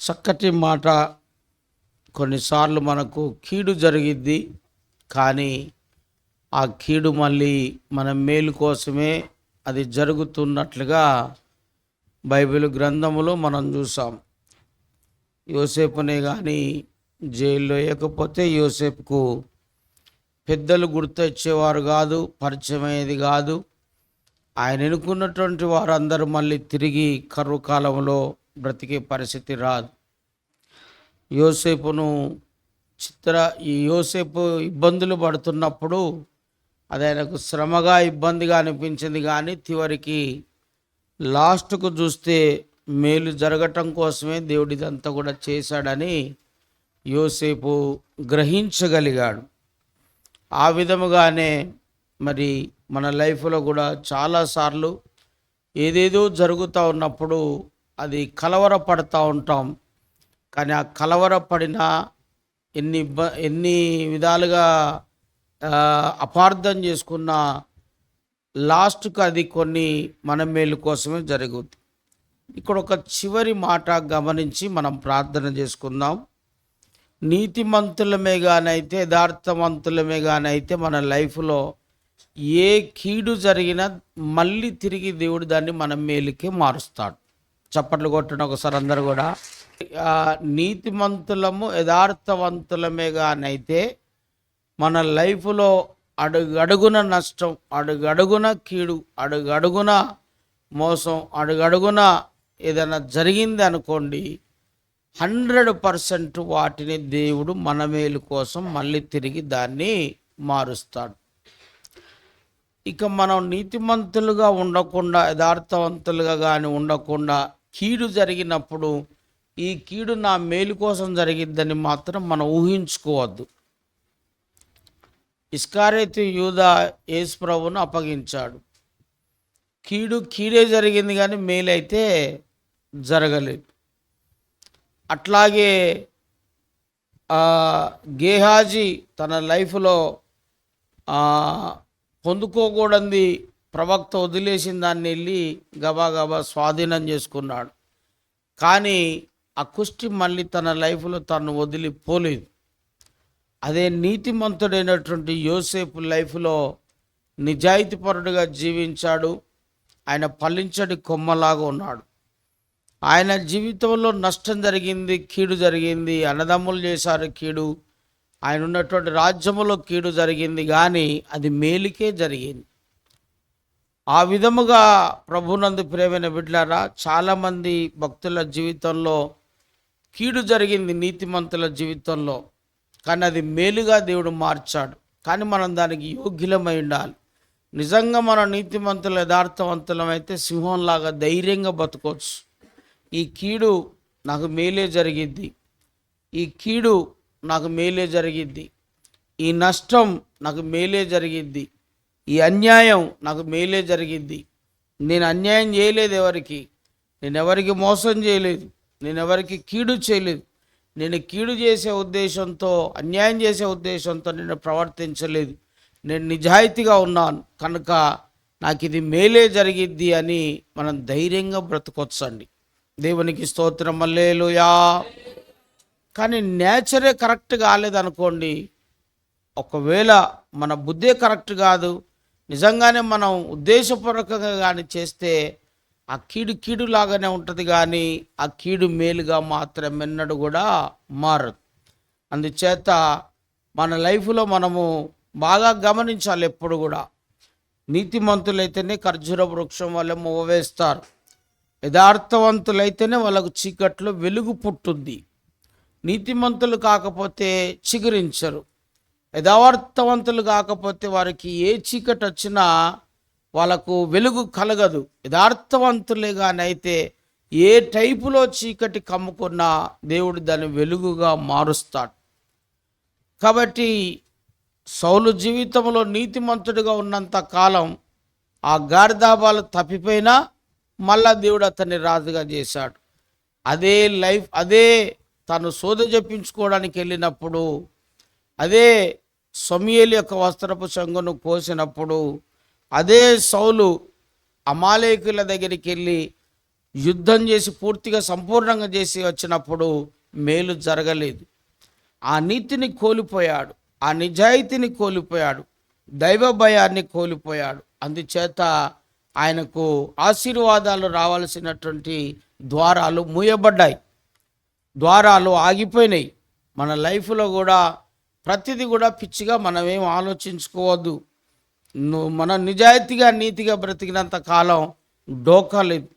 చక్కటి మాట. కొన్నిసార్లు మనకు కీడు జరిగిద్ది, కానీ ఆ కీడు మళ్ళీ మన మేలు కోసమే అది జరుగుతున్నట్లుగా బైబిల్ గ్రంథములో మనం చూసాం. యోసేపునే కానీ జైల్లో వేయకపోతే యోసేపుకు పెద్దలు గుర్తొచ్చేవారు కాదు, పరిచయం అయ్యేది కాదు. ఆయన ఎన్నుకున్నటువంటి వారందరూ మళ్ళీ తిరిగి కరువు కాలంలో బ్రతికే పరిస్థితి రాదు. యోసేపును ఈ యోసేపు ఇబ్బందులు పడుతున్నప్పుడు అది ఆయనకు శ్రమగా ఇబ్బందిగా అనిపించింది, కానీ చివరికి లాస్ట్కు చూస్తే మేలు జరగటం కోసమే దేవుడు ఇదంతా కూడా చేశాడని యోసేపు గ్రహించగలిగాడు. ఆ విధముగానే మరి మన లైఫ్లో కూడా చాలాసార్లు ఏదేదో జరుగుతూ ఉన్నప్పుడు అది కలవరపడుతూ ఉంటాం. కానీ ఆ కలవరపడిన ఎన్ని విధాలుగా అపార్థం చేసుకున్న లాస్ట్కు అది కొన్ని మన మేలు కోసమే జరుగుతుంది. ఇక్కడ ఒక చివరి మాట గమనించి మనం ప్రార్థన చేసుకుందాం. నీతిమంతులమే గానైతే యథార్థవంతులమే గానైతే మన లైఫ్లో ఏ కీడు జరిగినా మళ్ళీ తిరిగి దేవుడు దాన్ని మన మేలుకే మారుస్తాడు. చప్పట్లు కొట్టడం ఒకసారి అందరూ కూడా. నీతిమంతులము యథార్థవంతులమే గానైతే మన లైఫ్లో అడుగడుగున నష్టం, అడుగడుగున కీడు, అడుగడుగున మోసం, అడుగడుగున ఏదైనా జరిగింది అనుకోండి, 100% వాటిని దేవుడు మన మేలు కోసం మళ్ళీ తిరిగి దాన్ని మారుస్తాడు. ఇక మనం నీతిమంతులుగా ఉండకుండా, యథార్థవంతులుగా కానీ ఉండకుండా కీడు జరిగినప్పుడు ఈ కీడు నా మేలు కోసం జరిగిద్దని మాత్రం మనం ఊహించుకోవద్దు. ఇస్కారియోతు యూదా యేసు ప్రభువును అప్పగించాడు. కీడే జరిగింది, కానీ మేలైతే జరగలేదు. అట్లాగే గేహాజీ తన లైఫ్లో పొందుకోకూడదు ప్రవక్త వదిలేసిన దాన్ని వెళ్ళి గబా స్వాధీనం చేసుకున్నాడు. కానీ ఆ కుష్టి మళ్ళీ తన లైఫ్లో తను వదిలిపోలేదు. అదే నీతిమంతుడైనటువంటి యోసేపు లైఫ్లో నిజాయితీపరుడుగా జీవించాడు. ఆయన ఫలించడి కొమ్మలాగా ఉన్నాడు. ఆయన జీవితంలో నష్టం జరిగింది, కీడు జరిగింది, అన్నదమ్ములు చేశారు కీడు, ఆయన ఉన్నటువంటి రాజ్యములో కీడు జరిగింది, కానీ అది మేలుకే జరిగింది. ఆ విధముగా ప్రభునందు ప్రియమైన బిడ్డలారా, చాలామంది భక్తుల జీవితంలో కీడు జరిగింది నీతిమంతుల జీవితంలో, కానీ అది మేలుగా దేవుడు మార్చాడు. కానీ మనం దానికి యోగ్యులమై ఉండాలి. నిజంగా మన నీతిమంతులు యథార్థవంతులమైతే సింహంలాగా ధైర్యంగా బతకొచ్చు. ఈ కీడు నాకు మేలే జరిగిద్ది, ఈ కీడు నాకు మేలే జరిగిద్ది, ఈ నష్టం నాకు మేలే జరిగిద్ది, ఈ అన్యాయం నాకు మేలే జరిగిద్ది. నేను అన్యాయం చేయలేదు ఎవరికి, నేను ఎవరికి మోసం చేయలేదు, నేను ఎవరికి కీడు చేయలేదు, నేను కీడు చేసే ఉద్దేశంతో, అన్యాయం చేసే ఉద్దేశంతో నేను ప్రవర్తించలేదు, నేను నిజాయితీగా ఉన్నాను, కనుక నాకు ఇది మేలే జరిగిద్ది అని మనం ధైర్యంగా బ్రతకొచ్చండి. దేవునికి స్తోత్రం, హల్లెలూయా. కానీ నేచరే కరెక్ట్ కాలేదనుకోండి, ఒకవేళ మన బుద్ధే కరెక్ట్ కాదు, నిజంగానే మనం ఉద్దేశపూర్వకంగా కానీ చేస్తే ఆ కీడు లాగానే ఉంటుంది, కానీ ఆ కీడు మేలుగా మాత్రం ఎన్నడూ కూడా మారదు. అందుచేత మన లైఫ్లో మనము బాగా గమనించాలి. ఎప్పుడు కూడా నీతిమంతులైతేనే ఖర్జూర వృక్షం వల్ల మువ్వ వేస్తారు, యథార్థవంతులైతేనే వాళ్ళకు చీకట్లో వెలుగు పుట్టుద్ది. నీతిమంతులు కాకపోతే చిగురించరు, యథార్థవంతులు కాకపోతే వారికి ఏ చీకటి వచ్చినా వాళ్ళకు వెలుగు కలగదు. యథార్థవంతులే కానైతే ఏ టైపులో చీకటి కమ్ముకున్నా దేవుడు దాన్ని వెలుగుగా మారుస్తాడు. కాబట్టి సౌలు జీవితంలో నీతిమంతుడిగా ఉన్నంత కాలం ఆ గాడిదాబాలు తప్పిపోయినా మళ్ళా దేవుడు అతన్ని రాజుగా చేశాడు. అదే తను సోద చెప్పించుకోవడానికి వెళ్ళినప్పుడు, అదే సమూయేలు యొక్క వస్త్రపు చెంగును కోసినప్పుడు అదే సౌలు అమాలేకుల దగ్గరికి వెళ్ళి యుద్ధం చేసి పూర్తిగా సంపూర్ణంగా చేసి వచ్చినప్పుడు మేలు జరగలేదు. ఆ నీతిని కోల్పోయాడు, ఆ నిజాయితీని కోల్పోయాడు, దైవ భయాన్ని కోల్పోయాడు. అందుచేత ఆయనకు ఆశీర్వాదాలు రావాల్సినటువంటి ద్వారాలు మూయబడ్డాయి, ద్వారాలు ఆగిపోయినాయి. మన లైఫ్లో కూడా ప్రతిదీ కూడా పిచ్చిగా మనమేం ఆలోచించుకోవద్దు. మనం నిజాయితీగా నీతిగా బ్రతికినంత కాలం డోకా లేదు.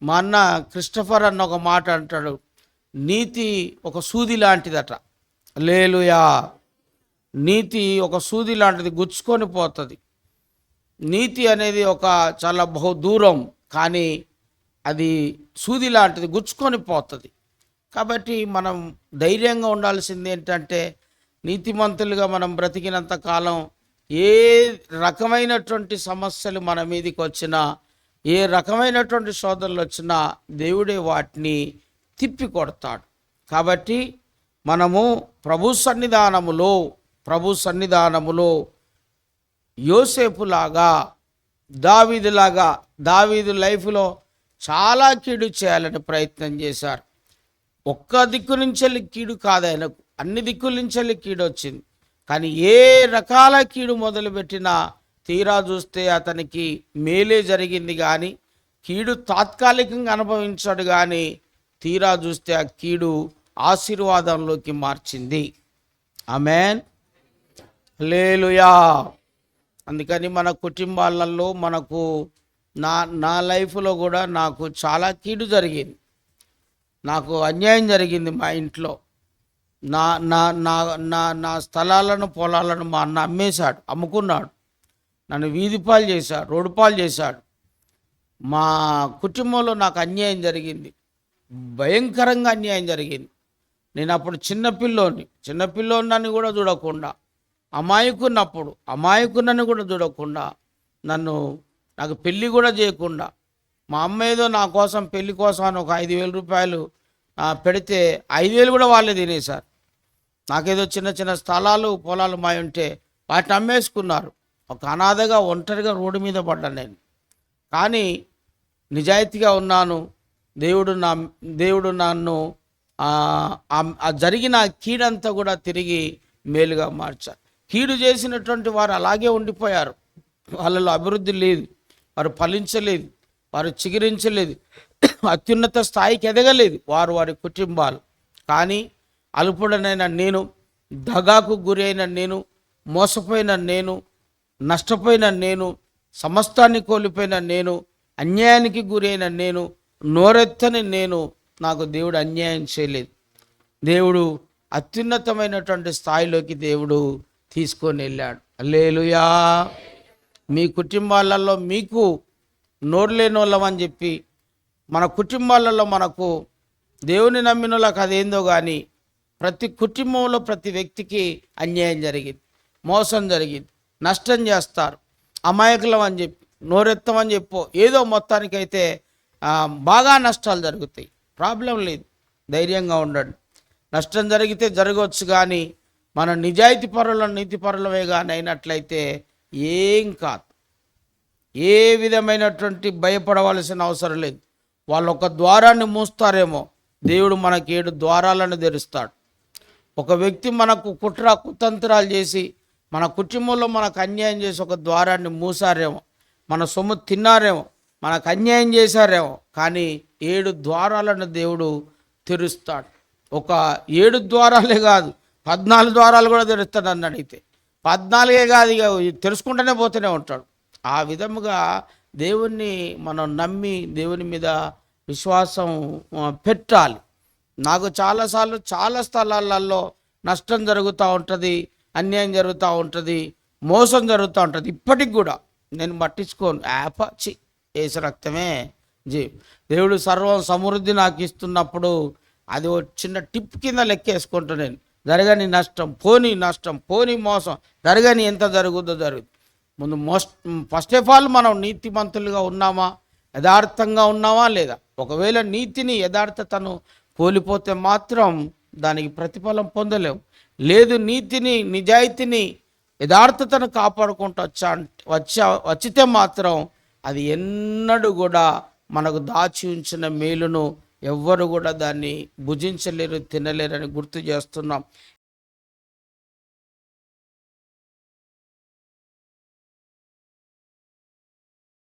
మా అన్న క్రిస్టఫర్ అన్న ఒక మాట అంటాడు, నీతి ఒక సూది లాంటిదట. హల్లెలూయా. నీతి ఒక సూది లాంటిది, గుచ్చుకొని పోతుంది. నీతి అనేది ఒక చాలా బహు దూరం, కానీ అది సూది లాంటిది, గుచ్చుకొని పోతుంది. కాబట్టి మనం ధైర్యంగా ఉండాల్సింది ఏంటంటే, నీతిమంతులుగా మనం బ్రతికినంత కాలం ఏ రకమైనటువంటి సమస్యలు మన మీదకి వచ్చినా, ఏ రకమైనటువంటి శోధనలు వచ్చినా దేవుడే వాటిని తిప్పి కొడతాడు. కాబట్టి మనము ప్రభు సన్నిధానములో యోసేపులాగా, దావీదు లైఫ్లో చాలా కీడు చేయాలని ప్రయత్నం చేశారు. ఒక్క దిక్కు నుంచి కీడు కాదు, ఆయనకు అన్ని దిక్కుల నుంచి కీడు వచ్చింది. కానీ ఏ రకాల కీడు మొదలుపెట్టినా తీరా చూస్తే అతనికి మేలే జరిగింది. కానీ కీడు తాత్కాలికంగా అనుభవించాడు, కానీ తీరా చూస్తే ఆ కీడు ఆశీర్వాదంలోకి మార్చింది. ఆమేన్, హల్లెలూయా. అందుకని మన కుటుంబాలలో మనకు నా లైఫ్లో కూడా నాకు చాలా కీడు జరిగింది, నాకు అన్యాయం జరిగింది. మా ఇంట్లో నా నా నా నా నా స్థలాలను పొలాలను మా అన్న అమ్ముకున్నాడు. నన్ను వీధి పాలు చేశాడు, రోడ్డు పాలు చేశాడు. మా కుటుంబంలో నాకు అన్యాయం జరిగింది, భయంకరంగా అన్యాయం జరిగింది. నేను అప్పుడు చిన్నపిల్లోని కూడా చూడకుండా, అమాయకున్నని కూడా చూడకుండా, నాకు పెళ్ళి కూడా చేయకుండా, మా అమ్మ ఏదో నా కోసం పెళ్లి కోసం అని ఒక 5,000 రూపాయలు పెడితే 5,000 కూడా వాళ్ళే తినేశారు. నాకేదో చిన్న చిన్న స్థలాలు పొలాలు మావి ఉంటే వాటిని అమ్మేసుకున్నారు. ఒక అనాథగా ఒంటరిగా రోడ్డు మీద పడ్డాను నేను. కానీ నిజాయితీగా ఉన్నాను. దేవుడు నన్ను జరిగిన కీడంతా కూడా తిరిగి మేలుగా మార్చారు. కీడు చేసినటువంటి వారు అలాగే ఉండిపోయారు. వాళ్ళలో అభివృద్ధి లేదు, వారు ఫలించలేదు, వారు చిగురించలేదు, అత్యున్నత స్థాయికి ఎదగలేదు వారి కుటుంబాలు. కానీ అల్పుడనైన నేను, దగాకు గురి అయిన నేను, మోసపోయిన నేను, నష్టపోయిన నేను, సమస్తాన్ని కోల్పోయిన నేను, అన్యాయానికి గురి అయిన నేను, నోరెత్తని నేను, నాకు దేవుడు అన్యాయం చేయలేదు. దేవుడు అత్యున్నతమైనటువంటి స్థాయిలోకి దేవుడు తీసుకొని వెళ్ళాడు. హల్లెలూయా. మీ కుటుంబాలలో మీకు నోరు లేని వాళ్ళమని చెప్పి, మన కుటుంబాలలో మనకు దేవుని నమ్మిన వాళ్ళకి అదేందో కానీ ప్రతి కుటుంబంలో ప్రతి వ్యక్తికి అన్యాయం జరిగింది, మోసం జరిగింది, నష్టం చేస్తారు. అమాయకులం అని చెప్పి, నోరెత్తమని చెప్పో ఏదో మొత్తానికైతే బాగా నష్టాలు జరుగుతాయి. ప్రాబ్లం లేదు, ధైర్యంగా ఉండండి. నష్టం జరిగితే జరగవచ్చు, కానీ మన నీతి పరులమే కానీ అయినట్లయితే ఏం కాదు. ఏ విధమైనటువంటి భయపడవలసిన అవసరం లేదు. వాళ్ళు ఒక ద్వారాన్ని మూస్తారేమో, దేవుడు మనకి 7 ద్వారాలను తెరుస్తాడు. ఒక వ్యక్తి మనకు కుతంత్రాలు చేసి మన కుటుంబంలో మనకు అన్యాయం చేసి ఒక ద్వారాన్ని మూసారేమో, మన సొమ్ము తిన్నారేమో, మనకు అన్యాయం చేశారేమో, కానీ 7 ద్వారాలను దేవుడు తెరుస్తాడు. ఒక 7 ద్వారాలే కాదు, 14 ద్వారాలు కూడా తెరుస్తాడు. అని అడిగితే 14 కాదు, ఇక తెరుచుకుంటూనే పోతూనే ఉంటాడు. ఆ విధముగా దేవుణ్ణి మనం నమ్మి దేవుని మీద విశ్వాసం పెట్టాలి. నాకు చాలాసార్లు చాలా స్థలాలలో నష్టం జరుగుతూ ఉంటుంది, అన్యాయం జరుగుతూ ఉంటుంది, మోసం జరుగుతూ ఉంటుంది. ఇప్పటికి కూడా నేను పట్టించుకోను. ఏసు రక్తమే దేవుడు సర్వం సమృద్ధి నాకు ఇస్తున్నప్పుడు అది ఒక చిన్న టిప్ కింద లెక్కేసుకుంటా నేను. జరగని నష్టం పోని మోసం జరగని ఎంత జరుగుద్దో జరుగుతుంది. ముందు ఫస్ట్ ఆఫ్ ఆల్ మనం నీతిమంతులుగా ఉన్నామా, యథార్థంగా ఉన్నామా లేదా? ఒకవేళ నీతిని యథార్థతను కోల్పోతే మాత్రం దానికి ప్రతిఫలం పొందలేము. లేదు నీతిని, నిజాయితీని, యథార్థతను కాపాడుకుంటూ వచ్చితే మాత్రం అది ఎన్నడూ కూడా మనకు దాచి ఉంచిన మేలును ఎవ్వరు కూడా దాన్ని భుజించలేరు, తినలేరని గుర్తు చేస్తున్నాం.